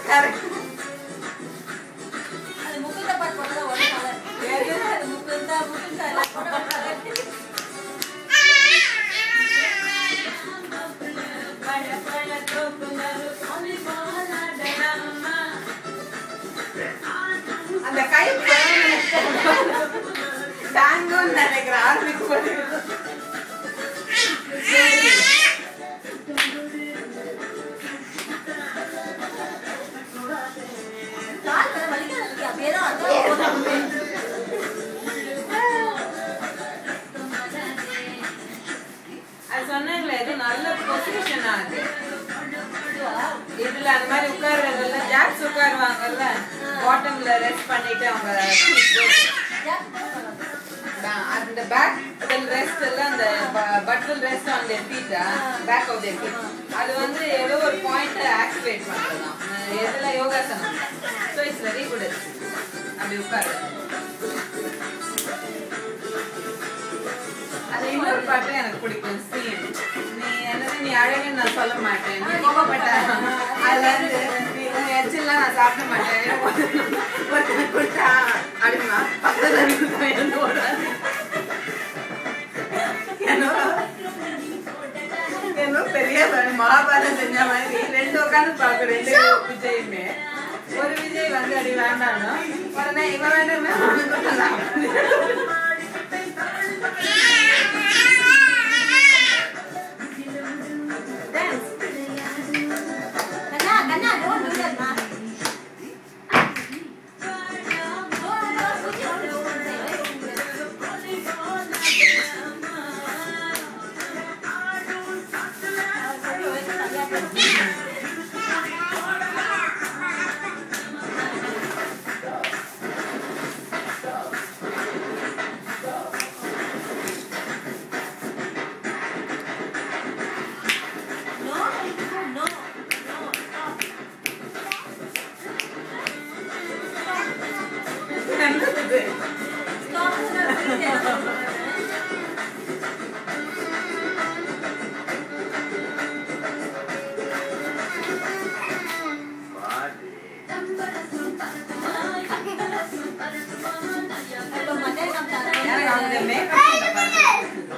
அது முக்குந்த பாட்டு போட்டா ஒரே கலர். அது முக்குந்தா அந்த கை டாங்கோன்னு நினைக்கிறேன் ஆரம்பிக்கும் அது சொன்னாங்களே இது நல்ல பொசிஷன் ஆகுது இதுல அந்த மாதிரி உட்கார்றதுல ஜாக்ஸ் உட்காருவாங்கல்ல பாட்டம்ல ரெஸ்ட் பண்ணிட்டு அவங்க அந்த பேக் ரெஸ்ட் எல்லாம் அந்த பட்டல் rest on their feet back of their feet அது வந்து ஏதோ ஒரு பாயிண்ட் ஆக்டிவேட் பண்றதாம் எதுல யோகாசனம் ஸோ இட்ஸ் வெரி குட் அப்படி உட்காரு அது இன்னொரு பாட்டு எனக்கு பிடிக்கும் சீன் நீ என்னது நீ அழகுன்னு நான் சொல்ல மாட்டேன் நீ கோபப்பட்ட அதுல இருந்து நீ உன் எச்செல்லாம் நான் சாப்பிட மாட்டேன் ஒருத்தனை கொடுத்தா அப்படின்னா பக்கத்துல இருந்து என்னோட என்னோ பெரிய மகாபாரதம் செஞ்ச மாதிரி ரெண்டு உட்காந்து பார்க்க ரெண்டு விஜயுமே ஒரு விஜய் வந்து அப்படி வேண்டாம்னா உடனே இவன் வேண்டாம்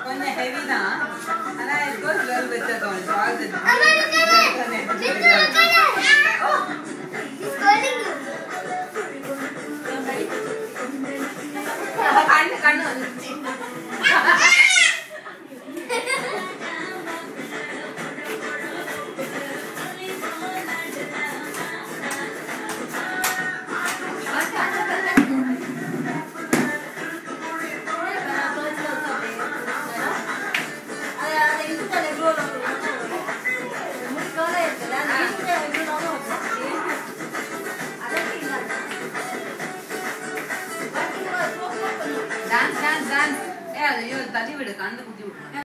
கொஞ்சம் ஹெவி தான் ஆனா it goes well with the tones all the கண்ணு வந்துச்சு டான்ஸ் டான்ஸ் டான்ஸ் ஏ அது தள்ளி விடு கண்ணு குத்தி விடு